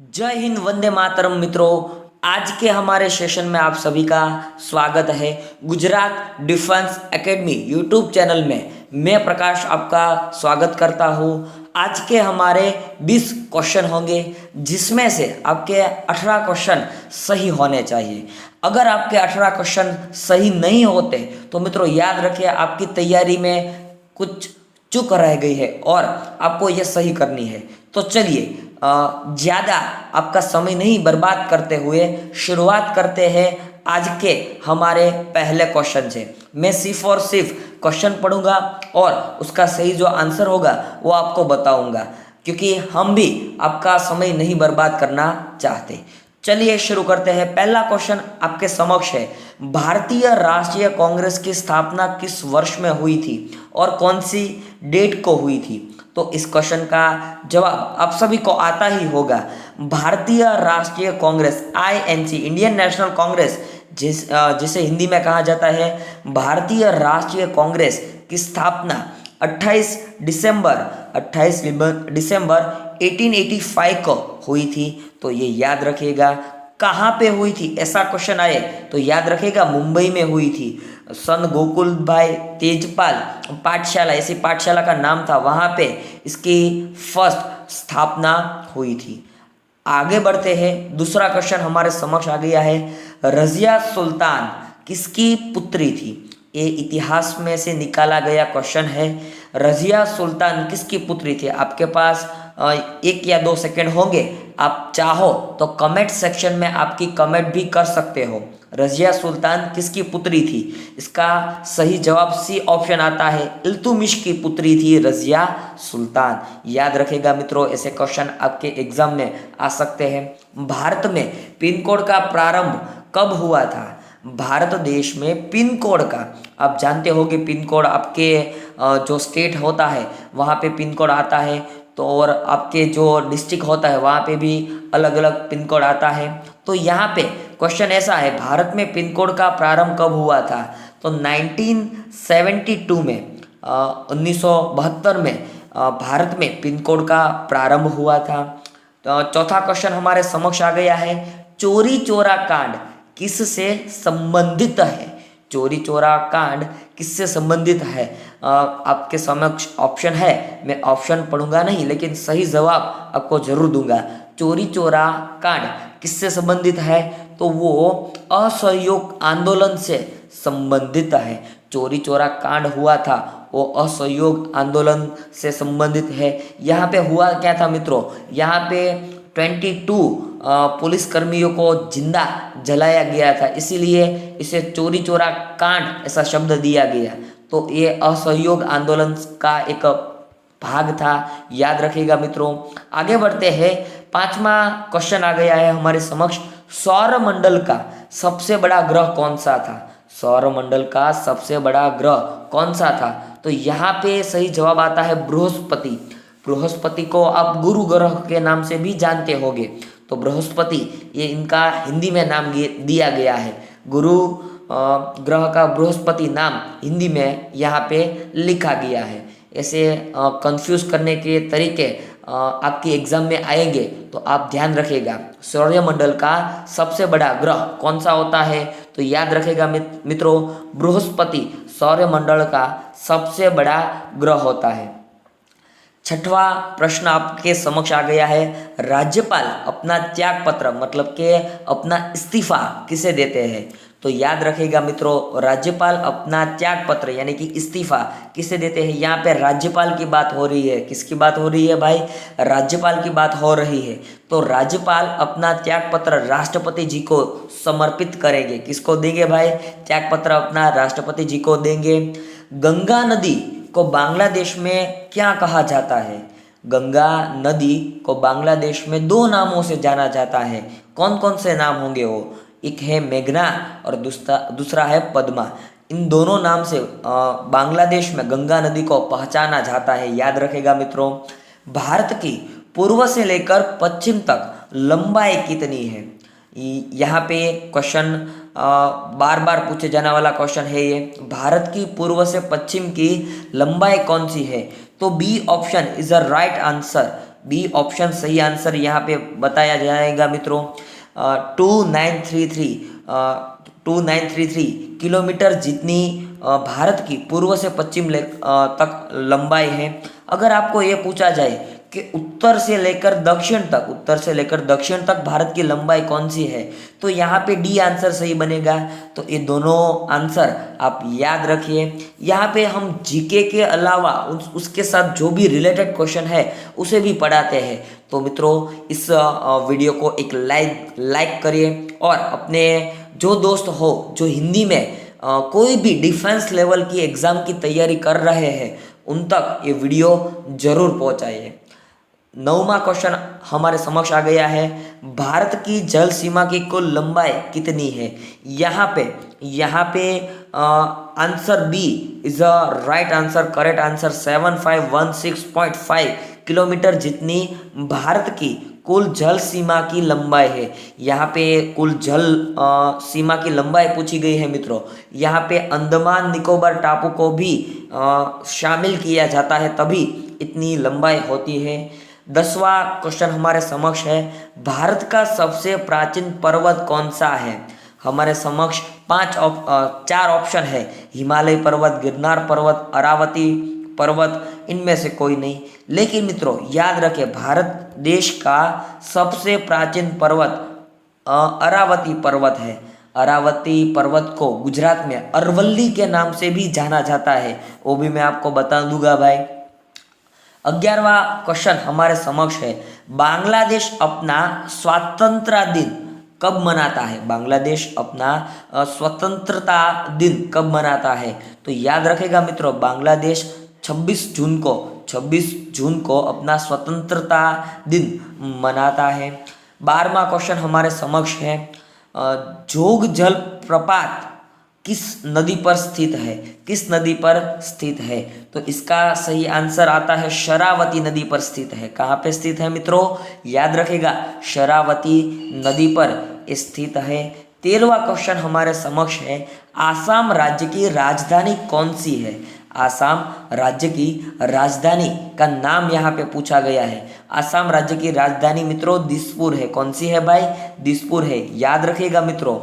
जय हिंद, वंदे मातरम। मित्रों, आज के हमारे सेशन में आप सभी का स्वागत है। Gujarat defence academy YouTube channel में मैं प्रकाश आपका स्वागत करता हूँ। आज के हमारे 20 क्वेश्चन होंगे, जिसमें से आपके 18 क्वेश्चन सही होने चाहिए। अगर आपके 18 क्वेश्चन सही नहीं होते तो मित्रों याद रखिए, आपकी तैयारी में कुछ चूक रह गई है और आपको यह सही करनी है। तो चलिए ज़्यादा आपका समय नहीं बर्बाद करते हुए शुरुआत करते हैं आज के हमारे पहले क्वेश्चन से। मैं सिर्फ और सिर्फ क्वेश्चन पढ़ूंगा और उसका सही जो आंसर होगा वो आपको बताऊंगा, क्योंकि हम भी आपका समय नहीं बर्बाद करना चाहते। चलिए शुरू करते हैं। पहला क्वेश्चन आपके समक्ष है, भारतीय राष्ट्रीय कांग्रेस की स्थापना किस वर्ष में हुई थी और कौन सी डेट को हुई थी? तो इस क्वेश्चन का जवाब आप सभी को आता ही होगा। भारतीय राष्ट्रीय Congress INC, Indian national Congress, जिसे हिंदी में कहा जाता है भारतीय राष्ट्रीय कांग्रेस की स्थापना 28 दिसंबर 1885 को हुई थी। तो ये याद रखिएगा। कहाँ पे हुई थी, ऐसा क्वेश्चन आए तो याद रखिएगा मुंबई में हुई थी। सन गोकुल भाई तेजपाल पाठशाला, ऐसी पाठशाला का नाम था, वहाँ पे इसकी फर्स्ट स्थापना हुई थी। आगे बढ़ते हैं। दूसरा क्वेश्चन हमारे समक्ष आ गया है, रजिया सुल्तान किसकी पुत्री थी? ये इतिहास में से निकाला गया क्वेश्चन है। रजिया सुल्तान किसकी पुत्री थी? आपके पास 1 या 2 सेकंड होंगे, आप चाहो तो कमेंट सेक्शन में आपकी कमेंट भी कर सकते हो। रजिया सुल्तान किसकी पुत्री थी? इसका सही जवाब सी ऑप्शन आता है, इल्तुमिश की पुत्री थी रजिया सुल्तान। याद रखेगा मित्रों, ऐसे क्वेश्चन आपके एग्जाम में आ सकते हैं। भारत में पिन कोड का प्रारंभ कब हुआ था? भारत देश में पिन कोड का, आप जानते होंगे पिन कोड आपके जो स्टेट होता है वहाँ पे पिन कोड आता है, तो और आपके जो डिस्ट्रिक्ट होता है वहाँ पे भी अलग अलग पिन कोड आता है। तो यहाँ पे क्वेश्चन ऐसा है, भारत में पिन कोड का प्रारंभ कब हुआ था? तो 1972 में 1972 में भारत में पिन कोड का प्रारंभ हुआ था। तो चौथा क्वेश्चन हमारे समक्ष आ गया है, चोरी चोरा कांड किससे संबंधित है? चोरी चोरा कांड किससे संबंधित है? आपके समक्ष ऑप्शन है, मैं ऑप्शन पढ़ूंगा नहीं, लेकिन सही जवाब आपको जरूर दूंगा। चोरी चोरा कांड किससे संबंधित है? तो वो असहयोग आंदोलन से संबंधित है। चोरी चोरा कांड हुआ था वो असहयोग आंदोलन से संबंधित है। यहाँ पे हुआ क्या था मित्रों, यहाँ पे 22 पुलिस कर्मियों को जिंदा जलाया गया था, इसीलिए इसे चोरी चोरा कांड ऐसा शब्द दिया गया। तो ये असहयोग आंदोलन का एक भाग था, याद रखिएगा मित्रों। आगे बढ़ते हैं। 5वां क्वेश्चन आ गया है हमारे समक्ष, सौर मंडल का सबसे बड़ा ग्रह कौन सा था? सौर मंडल का सबसे बड़ा ग्रह कौन सा था? तो यहाँ पे सही जवाब आता है बृहस्पति। बृहस्पति को आप गुरु ग्रह के नाम से भी जानते होंगे। तो बृहस्पति ये इनका हिंदी में नाम दिया गया है। गुरु ग्रह का बृहस्पति नाम हिंदी में यहाँ पे लिखा गया है। ऐसे कंफ्यूज करने के तरीके आपके एग्जाम में आएंगे, तो आप ध्यान रखिएगा। सौरमंडल का सबसे बड़ा ग्रह कौन सा होता है? तो याद रखेगा मित्रों, बृहस्पति सौरमंडल का सबसे बड़ा ग्रह होता है। 6वां प्रश्न आपके समक्ष आ गया है, राज्यपाल अपना त्याग पत्र मतलब के अपना इस्तीफा किसे देते हैं? तो याद रखेगा मित्रों, राज्यपाल अपना त्याग पत्र यानी कि इस्तीफा किसे देते हैं? यहाँ पे राज्यपाल की बात हो रही है। किसकी बात हो रही है भाई? राज्यपाल की बात हो रही है। तो राज्यपाल अपना त्याग पत्र राष्ट्रपति जी को समर्पित करेंगे। किसको देंगे भाई? त्याग पत्र अपना राष्ट्रपति जी को देंगे। गंगा नदी को बांग्लादेश में क्या कहा जाता है? गंगा नदी को बांग्लादेश में 2 नामों से जाना जाता है। कौन कौन से नाम होंगे वो? एक है मेघना और दूसरा है पद्मा। इन दोनों नाम से बांग्लादेश में गंगा नदी को पहचाना जाता है। याद रखेगा मित्रों। भारत की पूर्व से लेकर पश्चिम तक लंबाई कितनी है? यहाँ पे क्वेश्चन बार बार पूछे जाने वाला क्वेश्चन है ये। भारत की पूर्व से पश्चिम की लंबाई कौन सी है? तो B option is the right answer. B option सही आंसर यहाँ पे बताया जाएगा मित्रों। 2933 किलोमीटर जितनी भारत की पूर्व से पश्चिम तक लंबाई है। अगर आपको ये पूछा जाए कि उत्तर से लेकर दक्षिण तक भारत की लंबाई कौन सी है, तो यहाँ पे डी आंसर सही बनेगा। तो ये दोनों आंसर आप याद रखिए। यहाँ पे हम जीके के अलावा उसके साथ जो भी रिलेटेड क्वेश्चन है उसे भी पढ़ाते हैं। तो मित्रों इस वीडियो को एक लाइक करिए और अपने जो दोस्त हो जो हिंदी में कोई भी डिफेंस लेवल की एग्ज़ाम की तैयारी कर रहे हैं उन तक ये वीडियो जरूर पहुंचाइए। 9वां क्वेश्चन हमारे समक्ष आ गया है। भारत की जल सीमा की कुल लंबाई कितनी है? यहाँ पे answer B is a right answer, correct answer. 7516.5 kilometre जितनी भारत की कुल जल सीमा की लंबाई है। यहाँ पे कुल जल सीमा की लंबाई पूछी गई है मित्रों। यहाँ पे अंडमान निकोबार टापू को भी शामिल किया जाता है, तभी इतनी लंबाई होती है। 10वां क्वेश्चन हमारे समक्ष है। भारत का सबसे प्राचीन पर्वत कौन सा है? हमारे समक्ष 4 ऑप्शन है। हिमालय पर्वत, गिरनार पर्वत, अरावती पर्वत, इनमें से कोई नहीं। लेकिन मित्रों याद रखें, भारत देश का सबसे प्राचीन पर्वत अरावती पर्वत है। अरावती पर्वत को गुजरात में अरवल्ली के नाम से भी जाना जाता है, वो भी मैं आपको बता दूंगा भाई। 11वां क्वेश्चन हमारे समक्ष है। बांग्लादेश अपना स्वतंत्रता दिन कब मनाता है? बांग्लादेश अपना स्वतंत्रता दिन कब मनाता है? तो याद रखेगा मित्रों, बांग्लादेश 26 जून को अपना स्वतंत्रता दिन मनाता है। 12वां क्वेश्चन हमारे समक्ष है। जोग जल प्रपात किस नदी पर स्थित है? किस नदी पर स्थित है? तो इसका सही आंसर आता है शरावती नदी पर स्थित है। कहाँ पे स्थित है मित्रों? याद रखेगा, शरावती नदी पर स्थित है। 13वां क्वेश्चन हमारे समक्ष है। आसाम राज्य की राजधानी कौन सी है? आसाम राज्य की राजधानी का नाम यहाँ पे पूछा गया है। आसाम राज्य की राजधानी मित्रों दिसपुर है। कौन सी है भाई? दिसपुर है, याद रखिएगा मित्रों।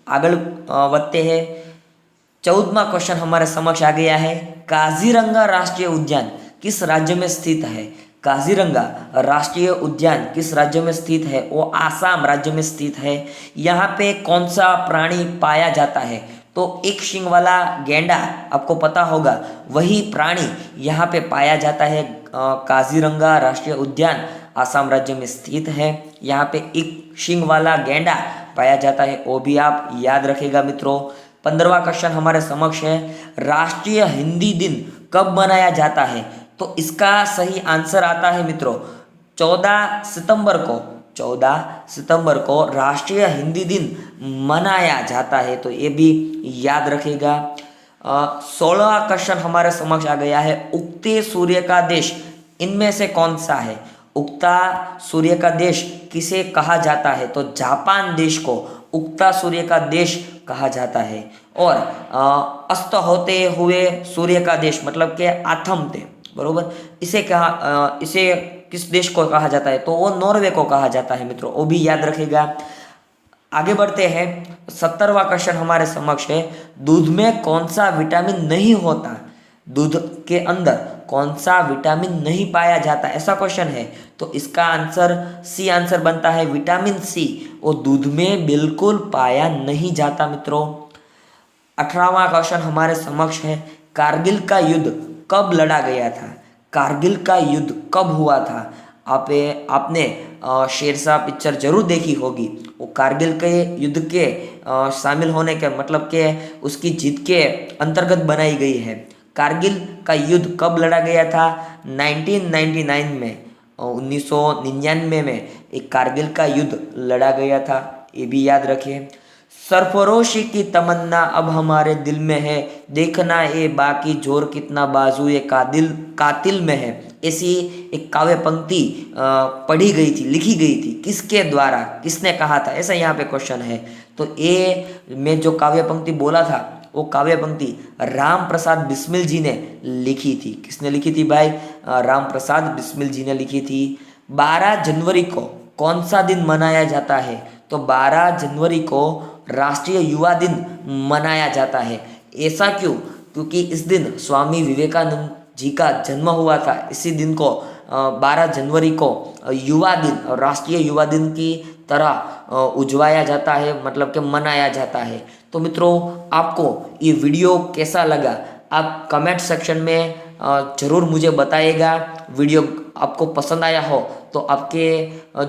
आगे बढ़ते हैं। 14वां क्वेश्चन हमारे समक्ष आ गया है। काजीरंगा राष्ट्रीय उद्यान किस राज्य में स्थित है? काजीरंगा राष्ट्रीय उद्यान किस राज्य में स्थित है? वो आसाम राज्य में स्थित है। यहाँ पे कौन सा प्राणी पाया जाता है? तो एक शिंग वाला गैंडा, आपको पता होगा, वही प्राणी यहाँ पे पाया जाता है। काजीरंगा राष्ट्रीय उद्यान आसाम राज्य में स्थित है। यहाँ पे एक शिंग वाला गैंडा पाया जाता है, वो भी आप याद रखेगा मित्रों। 15वां क्वेश्चन हमारे समक्ष है। राष्ट्रीय हिंदी दिन कब मनाया जाता है? तो इसका सही आंसर आता है मित्रों 14 सितंबर को राष्ट्रीय हिंदी दिन मनाया जाता है, तो ये भी याद रखेगा। 16वां क्वेश्चन हमारे समक्ष आ गया है। उगते सूर्य का देश इनमें से कौन सा है? उगता सूर्य का देश किसे कहा जाता है? तो जापान देश को उगता सूर्य का देश कहा जाता है। और अस्त होते हुए सूर्य का देश मतलब के आथमते, बरोबर, इसे किस देश को कहा जाता है? तो वो नॉर्वे को कहा जाता है मित्रों, वो भी याद रखेगा। आगे बढ़ते हैं। 17वां क्वेश्चन हमारे समक्ष है। दूध में कौन सा विटामिन नहीं होता? दूध के अंदर कौन सा विटामिन नहीं पाया जाता, ऐसा क्वेश्चन है। तो इसका आंसर सी आंसर बनता है, विटामिन सी वो दूध में बिल्कुल पाया नहीं जाता मित्रों। 18वां क्वेश्चन हमारे समक्ष है। कारगिल का युद्ध कब लड़ा गया था? कारगिल का युद्ध कब हुआ था? आपने शेरशाह पिक्चर जरूर देखी होगी। वो कारगिल के युद्ध के शामिल होने के मतलब के उसकी जीत के अंतर्गत बनाई गई है। कारगिल का युद्ध कब लड़ा गया था? 1999 में, 1999 में एक कारगिल का युद्ध लड़ा गया था, ये भी याद रखिए। सरफरोशी की तमन्ना अब हमारे दिल में है, देखना ये बाकी जोर कितना बाजू ये कातिल में है, ऐसी एक काव्य पंक्ति पढ़ी गई थी, लिखी गई थी। किसके द्वारा, किसने कहा था, ऐसा यहाँ पे क्वेश्चन है। तो ये मैं जो काव्य पंक्ति बोला था वो काव्य पंक्ति राम प्रसाद बिस्मिल जी ने लिखी थी। किसने लिखी थी भाई? राम प्रसाद बिस्मिल जी ने लिखी थी। 12 जनवरी को कौन सा दिन मनाया जाता है? तो 12 जनवरी को राष्ट्रीय युवा दिन मनाया जाता है। ऐसा क्यों? क्योंकि इस दिन स्वामी विवेकानंद जी का जन्म हुआ था। इसी दिन को 12 जनवरी को युवा दिन, राष्ट्रीय युवा दिन की तरह उजवाया जाता है, मतलब कि मनाया जाता है। तो मित्रों, आपको ये वीडियो कैसा लगा आप कमेंट सेक्शन में ज़रूर मुझे बताइएगा। वीडियो आपको पसंद आया हो तो आपके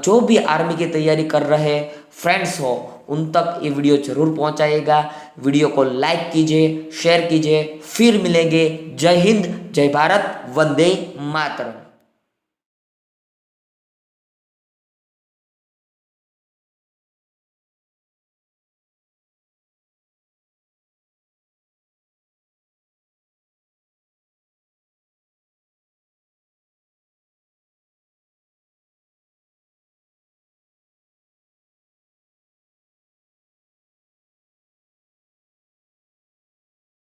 जो भी आर्मी की तैयारी कर रहे फ्रेंड्स हो उन तक ये वीडियो ज़रूर पहुंचाइएगा। वीडियो को लाइक कीजिए, शेयर कीजिए। फिर मिलेंगे। जय हिंद, जय भारत, वंदे मातरम।